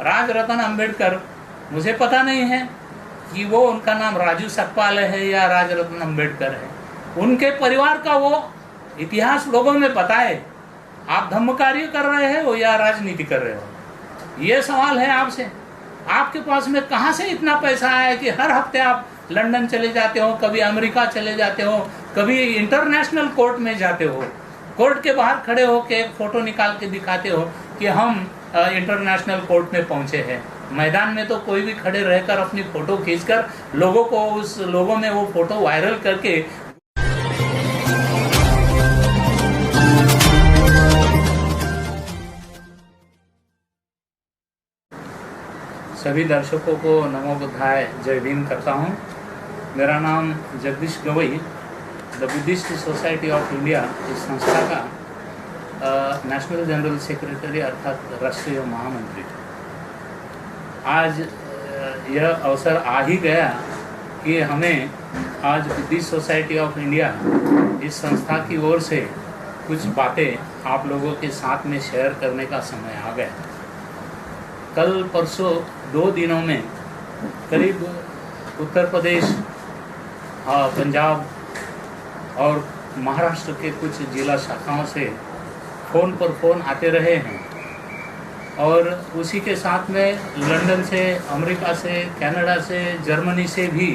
राजरत्न अंबेडकर, मुझे पता नहीं है कि वो उनका नाम राजू सकपाल है या राजरत्न अंबेडकर है। उनके परिवार का वो इतिहास लोगों में पता है। आप धम्म कार्य कर रहे हो या राजनीति कर रहे हो, ये सवाल है आपसे। आपके पास में कहाँ से इतना पैसा आया कि हर हफ्ते आप लंदन चले जाते हो, कभी अमेरिका चले जाते हो, कभी इंटरनेशनल कोर्ट में जाते हो, कोर्ट के बाहर खड़े होकर एक फोटो निकाल के दिखाते हो कि हम इंटरनेशनल कोर्ट में पहुंचे हैं। मैदान में तो कोई भी खड़े रहकर अपनी फोटो खींचकर लोगों को, उस लोगों में वो फोटो वायरल करके सभी दर्शकों को नमो बुद्धाय जय भीम करता हूँ। मेरा नाम Jagdish Gavai, the Buddhist Society of India, इस संस्था का नेशनल जनरल सेक्रेटरी अर्थात राष्ट्रीय महामंत्री। आज यह अवसर आ ही गया कि हमें आज बुद्धिस्ट सोसाइटी ऑफ इंडिया इस संस्था की ओर से कुछ बातें आप लोगों के साथ में शेयर करने का समय आ गया। कल परसों 2 दिनों में करीब उत्तर प्रदेश, पंजाब और महाराष्ट्र के कुछ जिला शाखाओं से फ़ोन पर फ़ोन आते रहे हैं और उसी के साथ में लंदन से, अमेरिका से, कनाडा से, जर्मनी से भी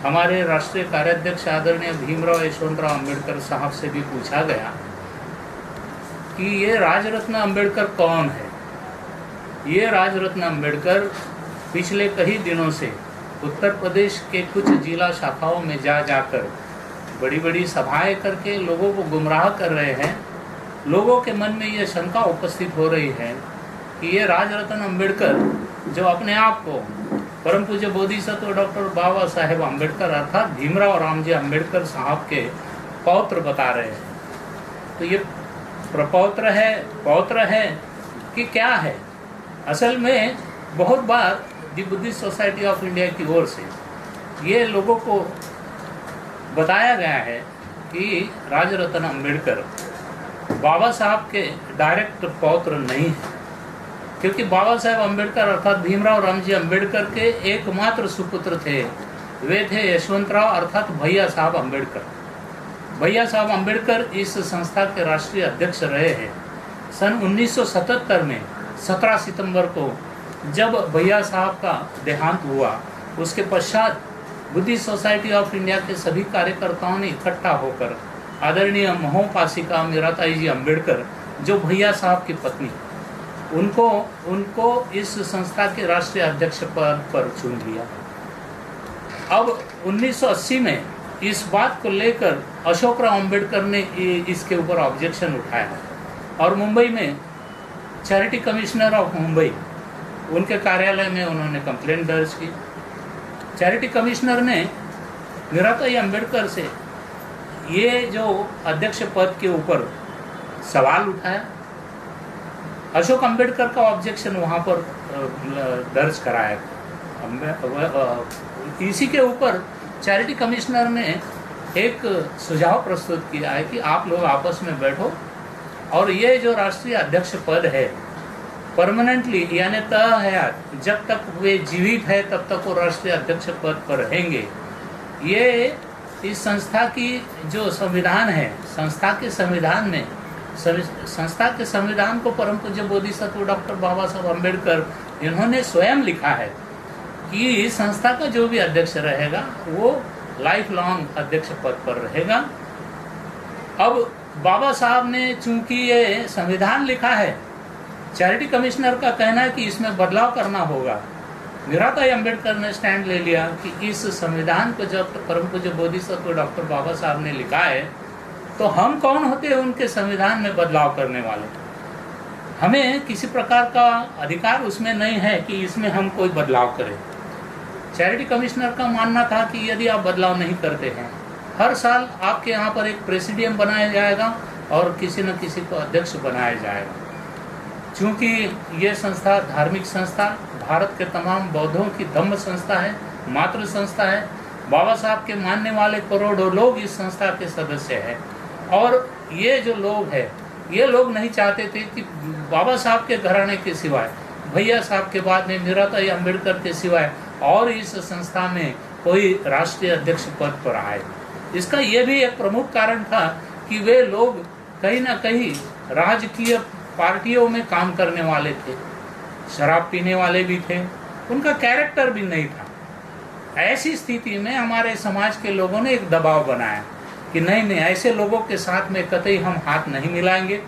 हमारे राष्ट्रीय कार्याध्यक्ष आदरणीय भीमराव यशवंतराव अंबेडकर साहब से भी पूछा गया कि ये राजरत्न अंबेडकर कौन है। ये राजरत्न अंबेडकर पिछले कई दिनों से उत्तर प्रदेश के कुछ जिला शाखाओं में जाकर बड़ी बड़ी सभाएं करके लोगों को गुमराह कर रहे हैं। लोगों के मन में ये शंका उपस्थित हो रही है कि ये राजरत्न अंबेडकर जो अपने आप को परम पूज्य बोधिसत्व डॉक्टर बाबा साहेब अंबेडकर अर्थात भीमराव रामजी अंबेडकर साहब के पौत्र बता रहे हैं, तो ये प्रपौत्र है, पौत्र है कि क्या है। असल में बहुत बार the Buddhist Society of India की ओर से ये लोगों को बताया गया है कि राजरत्न अंबेडकर बाबा साहब के डायरेक्ट पौत्र नहीं है, क्योंकि बाबा साहेब अंबेडकर अर्थात भीमराव रामजी अंबेडकर के एकमात्र सुपुत्र थे। वे थे यशवंतराव अर्थात भैया साहब अंबेडकर। भैया साहब अंबेडकर इस संस्था के राष्ट्रीय अध्यक्ष रहे हैं। सन 1977 में 17 सितंबर को जब भैया साहब का देहांत हुआ, उसके पश्चात बुद्धिस्ट सोसाइटी ऑफ इंडिया के सभी कार्यकर्ताओं ने इकट्ठा होकर आदरणीय महोपासिका मीराताई जी अंबेडकर, जो भैया साहब की पत्नी, उनको इस संस्था के राष्ट्रीय अध्यक्ष पद पर चुन लिया। अब 1980 में इस बात को लेकर अशोकराव अंबेडकर ने इसके ऊपर ऑब्जेक्शन उठाया और मुंबई में चैरिटी कमिश्नर ऑफ मुंबई, उनके कार्यालय में उन्होंने कंप्लेंट दर्ज की। चैरिटी कमिश्नर ने मीराताई अंबेडकर से ये जो अध्यक्ष पद के ऊपर सवाल उठाया। अशोक अंबेडकर का ऑब्जेक्शन वहाँ पर दर्ज कराया। इसी के ऊपर चैरिटी कमिश्नर ने एक सुझाव प्रस्तुत किया है कि आप लोग आपस में बैठो और ये जो राष्ट्रीय अध्यक्ष पद है परमानेंटली यानी तय है, जब तक वे जीवित है तब तक वो राष्ट्रीय अध्यक्ष पद पर रहेंगे। ये इस संस्था की जो संविधान है, संस्था के संविधान को परम पूज्य बोधिसत्व डॉक्टर बाबा साहब अम्बेडकर इन्होंने स्वयं लिखा है कि संस्था का जो भी अध्यक्ष रहेगा वो लाइफ लॉन्ग अध्यक्ष पद पर रहेगा। अब बाबा साहब ने चूंकि ये संविधान लिखा है, चैरिटी कमिश्नर का कहना है कि इसमें बदलाव करना होगा। मीराताई अंबेडकर ने स्टैंड ले लिया कि इस संविधान को जब परम पूज्य बोधिसत्व डॉक्टर बाबा साहब ने लिखा है तो हम कौन होते हैं उनके संविधान में बदलाव करने वाले। हमें किसी प्रकार का अधिकार उसमें नहीं है कि इसमें हम कोई बदलाव करें। चैरिटी कमिश्नर का मानना था कि यदि आप बदलाव नहीं करते हैं, हर साल आपके यहाँ पर एक प्रेसिडियम बनाया जाएगा और किसी न किसी को अध्यक्ष बनाया जाएगा। चूँकि ये संस्था धार्मिक संस्था, भारत के तमाम बौद्धों की धम्म संस्था है, मातृ संस्था है। बाबा साहब के मानने वाले करोड़ों लोग इस संस्था के सदस्य हैं और ये जो लोग हैं, ये लोग नहीं चाहते थे कि बाबा साहब के घराने के सिवाय भैया साहब के बाद में मीराताई अम्बेडकर के सिवाय और इस संस्था में कोई राष्ट्रीय अध्यक्ष पद पर आए। इसका यह भी एक प्रमुख कारण था कि वे लोग कहीं ना कहीं राजकीय पार्टियों में काम करने वाले थे, शराब पीने वाले भी थे, उनका कैरेक्टर भी नहीं था। ऐसी स्थिति में हमारे समाज के लोगों ने एक दबाव बनाया कि नहीं, ऐसे लोगों के साथ में कतई हम हाथ नहीं मिलाएंगे।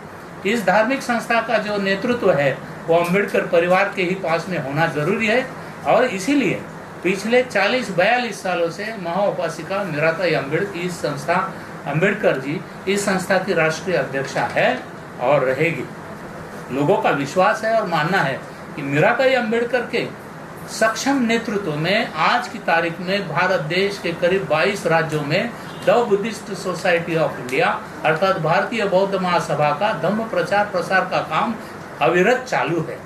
इस धार्मिक संस्था का जो नेतृत्व है वो अम्बेडकर परिवार के ही पास में होना जरूरी है, और इसीलिए पिछले 40-42 सालों से महाउपासिका मीराताई अम्बेडकर इस संस्था अम्बेडकर जी इस संस्था की राष्ट्रीय अध्यक्षा है और रहेगी। लोगों का विश्वास है और मानना है कि मीराताई अम्बेडकर के सक्षम नेतृत्व में आज की तारीख में भारत देश के करीब 22 राज्यों में the Buddhist Society of India अर्थात भारतीय बौद्ध महासभा का धम्म प्रचार प्रसार का काम अविरत चालू है,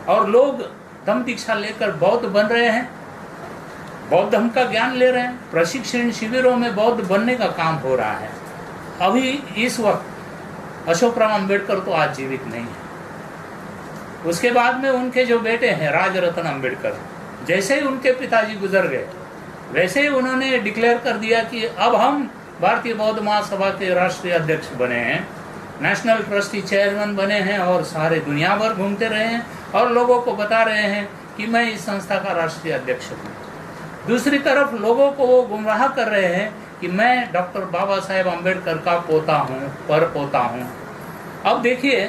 और लोग धम्म दीक्षा लेकर बौद्ध बन रहे हैं, बौद्ध धर्म का ज्ञान ले रहे हैं। प्रशिक्षण शिविरों में बौद्ध बनने का काम हो रहा है। अभी इस वक्त अशोकराव अम्बेडकर तो आज जीवित नहीं है। उसके बाद में उनके जो बेटे हैं राजरत्न अम्बेडकर, जैसे ही उनके पिताजी गुजर गए वैसे ही उन्होंने डिक्लेयर कर दिया कि अब हम भारतीय बौद्ध महासभा के राष्ट्रीय अध्यक्ष बने हैं, नेशनल ट्रस्टी चेयरमैन बने हैं, और सारे दुनिया भर घूमते रहे हैं और लोगों को बता रहे हैं कि मैं इस संस्था का राष्ट्रीय अध्यक्ष हूँ। दूसरी तरफ लोगों को वो गुमराह कर रहे हैं कि मैं डॉक्टर बाबा साहेब अम्बेडकर का पोता हूँ, पर पोता हूँ। अब देखिए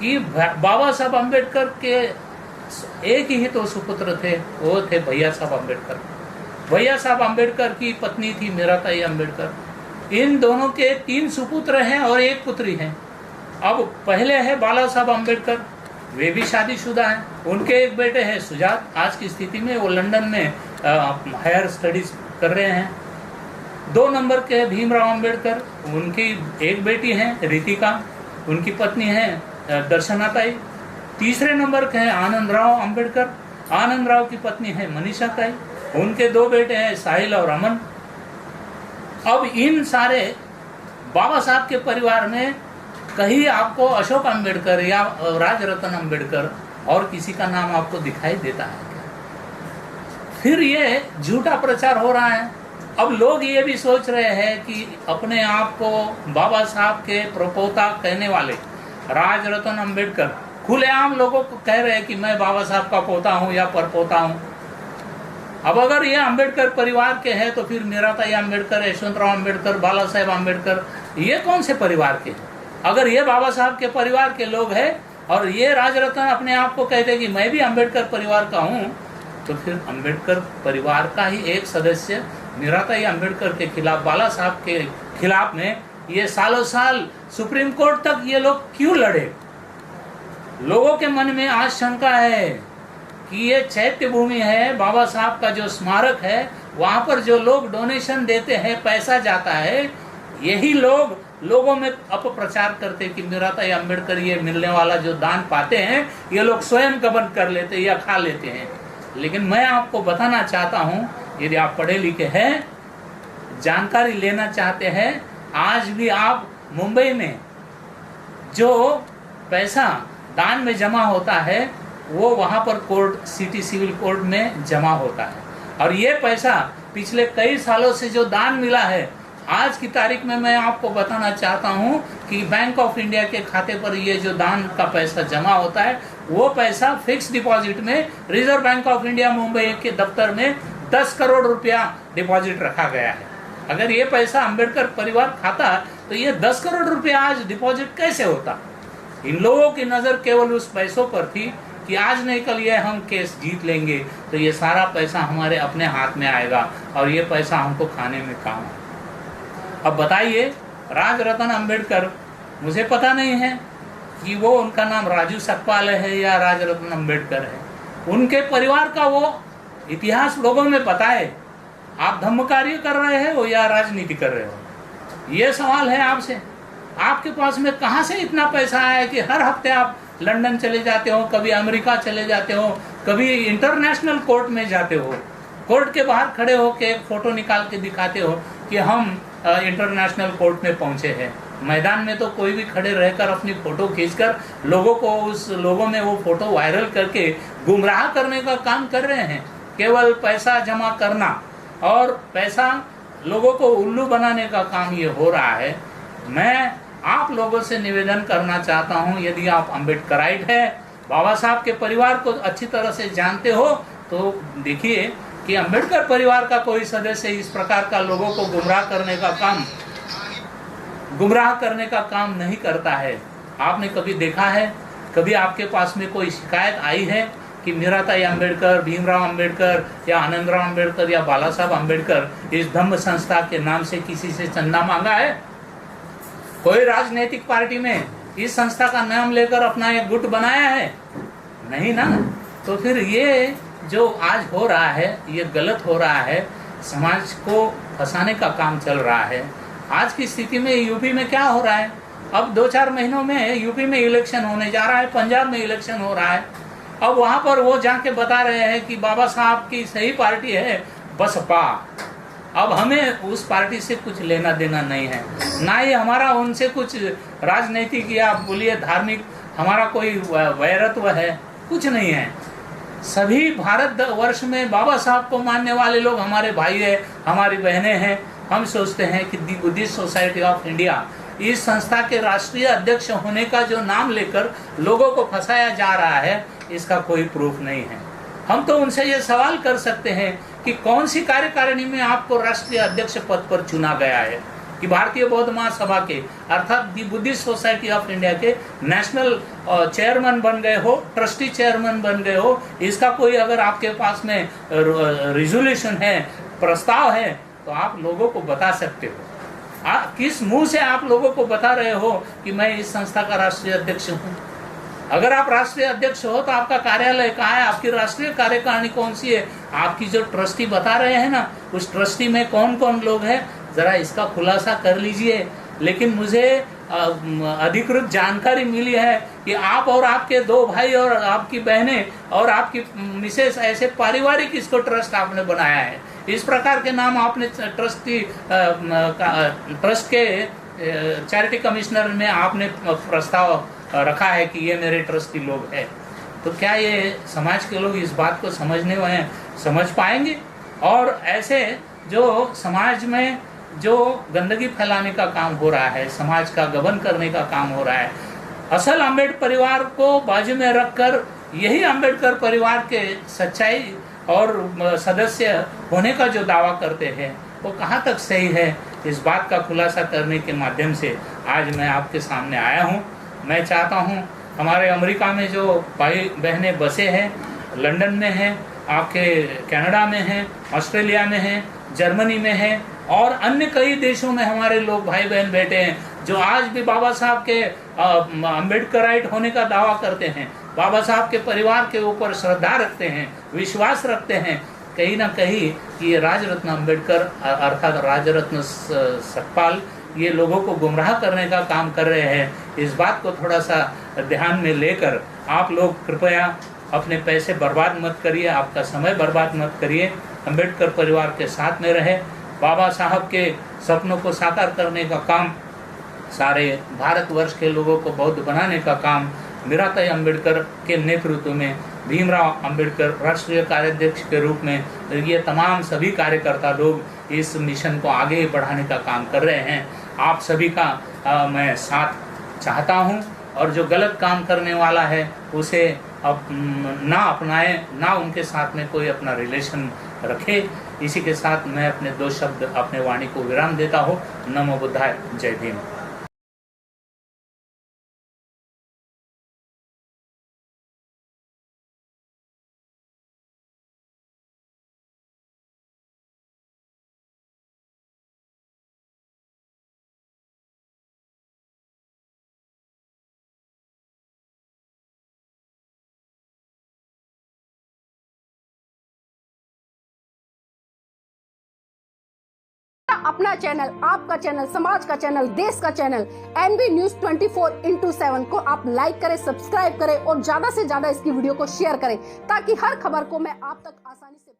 कि बाबा साहब अम्बेडकर के एक ही तो सुपुत्र थे, वो थे भैया साहब अम्बेडकर। भैया साहब अम्बेडकर की पत्नी थी मीराताई अम्बेडकर। इन दोनों के 3 सुपुत्र हैं और 1 पुत्री है। अब पहले है बाला साहब अम्बेडकर, वे भी शादीशुदा हैं। उनके एक बेटे हैं सुजात, आज की स्थिति में वो लंदन में हायर स्टडीज कर रहे हैं। 2 नंबर के भीमराव अम्बेडकर, उनकी एक बेटी है रितिका, उनकी पत्नी है दर्शनाताई। तीसरे नंबर के हैं आनंदराव अम्बेडकर, आनंदराव की पत्नी है मनीषा ताई, उनके 2 बेटे हैं साहिल और अमन। अब इन सारे बाबा साहब के परिवार में कहीं आपको अशोक अम्बेडकर या राजरत्न अम्बेडकर और किसी का नाम आपको दिखाई देता है क्या? फिर ये झूठा प्रचार हो रहा है। अब लोग ये भी सोच रहे हैं कि अपने आप को बाबा साहब के प्रपोता कहने वाले राजरत्न अम्बेडकर खुलेआम लोगों को कह रहे हैं कि मैं बाबा साहब का पोता हूँ या परपोता हूँ। अब अगर ये अम्बेडकर परिवार के हैं तो फिर मीराताई अम्बेडकर, यशवंतराव अम्बेडकर, बाला साहेब अम्बेडकर, ये कौन से परिवार के हैं? अगर ये बाबा साहब के परिवार के लोग हैं और ये राजरत्न अपने आप को कहते कि मैं भी अम्बेडकर परिवार का हूँ, तो फिर अम्बेडकर परिवार का ही एक सदस्य मीराताई अम्बेडकर के खिलाफ, बाला साहब के खिलाफ में ये सालों साल सुप्रीम कोर्ट तक ये लोग क्यों लड़े? लोगों के मन में आज शंका है कि ये चैत्य भूमि है, बाबा साहब का जो स्मारक है, वहां पर जो लोग डोनेशन देते हैं, पैसा जाता है, यही लोग लोगों में अपप्रचार करते कि मीराताई अम्बेडकर ये मिलने वाला जो दान पाते हैं ये लोग स्वयं गबन कर लेते या खा लेते हैं। लेकिन मैं आपको बताना चाहता हूँ, यदि आप पढ़े लिखे हैं, जानकारी लेना चाहते हैं, आज भी आप मुंबई में जो पैसा दान में जमा होता है वो वहाँ पर कोर्ट, सिटी सिविल कोर्ट में जमा होता है, और ये पैसा पिछले कई सालों से जो दान मिला है, आज की तारीख में मैं आपको बताना चाहता हूँ कि बैंक ऑफ इंडिया के खाते पर ये जो दान का पैसा जमा होता है वो पैसा फिक्स डिपॉजिट में reserve bank of India Mumbai के दफ्तर में 10 करोड़ रुपया डिपॉजिट रखा गया है। अगर ये पैसा अम्बेडकर परिवार खाता तो ये 10 करोड़ रुपया आज डिपॉजिट कैसे होता? इन लोगों की नजर केवल उस पैसों पर थी कि आज नहीं कल ये हम केस जीत लेंगे तो ये सारा पैसा हमारे अपने हाथ में आएगा और ये पैसा हमको खाने में काम आएगा। अब बताइए, राजरत्न अम्बेडकर, मुझे पता नहीं है कि वो उनका नाम राजू सकपाल है या राजरत्न अम्बेडकर है, उनके परिवार का वो इतिहास लोगों में पता है। आप धम्म कार्य कर रहे हो या राजनीति कर रहे हो? ये सवाल है आपसे। आपके पास में कहाँ से इतना पैसा आया कि हर हफ्ते आप लंदन चले जाते हो, कभी अमेरिका चले जाते हो, कभी इंटरनेशनल कोर्ट में जाते हो, कोर्ट के बाहर खड़े हो के एक फोटो निकाल के दिखाते हो कि हम इंटरनेशनल कोर्ट में पहुंचे हैं। मैदान में तो कोई भी खड़े रहकर अपनी फोटो खींचकर लोगों में वो फोटो वायरल करके गुमराह करने का काम कर रहे हैं। केवल पैसा जमा करना और पैसा लोगों को उल्लू बनाने का काम ये हो रहा है। मैं आप लोगों से निवेदन करना चाहता हूँ, यदि आप अम्बेडकराइट है, बाबा साहब के परिवार को अच्छी तरह से जानते हो, तो देखिए कि अम्बेडकर परिवार का कोई सदस्य इस प्रकार का लोगों को गुमराह करने का काम नहीं करता है। आपने कभी देखा है, कभी आपके पास में कोई शिकायत आई है कि मीराताई अम्बेडकर, भीमराव अम्बेडकर या आनंदराव अम्बेडकर या बाला साहब अम्बेडकर इस धम्म संस्था के नाम से किसी से चंदा मांगा है? कोई राजनीतिक पार्टी में इस संस्था का नाम लेकर अपना एक गुट बनाया है? नहीं ना। तो फिर ये जो आज हो रहा है ये गलत हो रहा है, समाज को फंसाने का काम चल रहा है। आज की स्थिति में यूपी में क्या हो रहा है, अब 2-4 महीनों में यूपी में इलेक्शन होने जा रहा है, पंजाब में इलेक्शन हो रहा है। अब वहां पर वो जाके बता रहे हैं कि बाबा साहब की सही पार्टी है बसपा। अब हमें उस पार्टी से कुछ लेना देना नहीं है, ना ही हमारा उनसे कुछ राजनीतिक या बोलिए धार्मिक हमारा कोई वैरत्व है, कुछ नहीं है। सभी भारत वर्ष में बाबा साहब को मानने वाले लोग हमारे भाई है, हमारी बहनें हैं। हम सोचते हैं कि दी बुद्धिस्ट सोसाइटी ऑफ इंडिया इस संस्था के राष्ट्रीय अध्यक्ष होने का जो नाम लेकर लोगों को फंसाया जा रहा है, इसका कोई प्रूफ नहीं है। हम तो उनसे ये सवाल कर सकते हैं कि कौन सी कार्यकारिणी में आपको राष्ट्रीय अध्यक्ष पद पर चुना गया है, कि भारतीय बौद्ध महासभा के अर्थात दी बुद्धिस्ट सोसाइटी ऑफ इंडिया के नेशनल चेयरमैन बन गए हो, ट्रस्टी चेयरमैन बन गए हो। इसका कोई अगर आपके पास में रिजोल्यूशन है, प्रस्ताव है, तो आप लोगों को बता सकते हो। किस मुंह से आप लोगों को बता रहे हो कि मैं इस संस्था का राष्ट्रीय अध्यक्ष हूँ? अगर आप राष्ट्रीय अध्यक्ष हो तो आपका कार्यालय कहाँ है, आपकी राष्ट्रीय कार्यकारिणी कौन सी है? आपकी जो ट्रस्टी बता रहे हैं ना, उस ट्रस्टी में कौन कौन लोग हैं, जरा इसका खुलासा कर लीजिए। लेकिन मुझे अधिकृत जानकारी मिली है कि आप और आपके 2 भाई और आपकी बहनें और आपकी मिसेस ऐसे पारिवारिक इसको ट्रस्ट आपने बनाया है। इस प्रकार के नाम आपने ट्रस्ट के चैरिटी कमिश्नर में आपने प्रस्ताव रखा है कि ये मेरे ट्रस्टी लोग हैं। तो क्या ये समाज के लोग इस बात को समझ पाएंगे? और ऐसे जो समाज में जो गंदगी फैलाने का काम हो रहा है, समाज का गबन करने का काम हो रहा है, असल अम्बेडकर परिवार को बाजू में रखकर यही अम्बेडकर परिवार के सच्चाई और सदस्य होने का जो दावा करते हैं, वो कहाँ तक सही है, इस बात का खुलासा करने के माध्यम से आज मैं आपके सामने आया हूँ। मैं चाहता हूँ हमारे अमेरिका में जो भाई बहनें बसे हैं, लंदन में हैं, आपके कनाडा में हैं, ऑस्ट्रेलिया में हैं, जर्मनी में हैं और अन्य कई देशों में हमारे लोग भाई बहन बैठे हैं, जो आज भी बाबा साहब के अम्बेडकराइट होने का दावा करते हैं, बाबा साहब के परिवार के ऊपर श्रद्धा रखते हैं, विश्वास रखते हैं। कहीं ना कहीं ये राजरत्न अम्बेडकर अर्थात राजरत्न सतपाल ये लोगों को गुमराह करने का काम कर रहे हैं। इस बात को थोड़ा सा ध्यान में लेकर आप लोग कृपया अपने पैसे बर्बाद मत करिए, आपका समय बर्बाद मत करिए, अम्बेडकर परिवार के साथ में रहे। बाबा साहब के सपनों को साकार करने का काम, सारे भारतवर्ष के लोगों को बौद्ध बनाने का काम मीराताई अम्बेडकर के नेतृत्व में भीमराव अम्बेडकर राष्ट्रीय कार्याध्यक्ष के रूप में ये तमाम सभी कार्यकर्ता लोग इस मिशन को आगे बढ़ाने का काम कर रहे हैं। आप सभी का मैं साथ चाहता हूं और जो गलत काम करने वाला है उसे अब ना अपनाए, ना उनके साथ में कोई अपना रिलेशन रखे। इसी के साथ मैं अपने 2 शब्द अपने वाणी को विराम देता हूँ। नमो बुद्धाय, जय भीम। अपना चैनल, आपका चैनल, समाज का चैनल, देश का चैनल एनबी न्यूज 24/7 को आप लाइक करें, सब्सक्राइब करें और ज्यादा से ज्यादा इसकी वीडियो को शेयर करें ताकि हर खबर को मैं आप तक आसानी से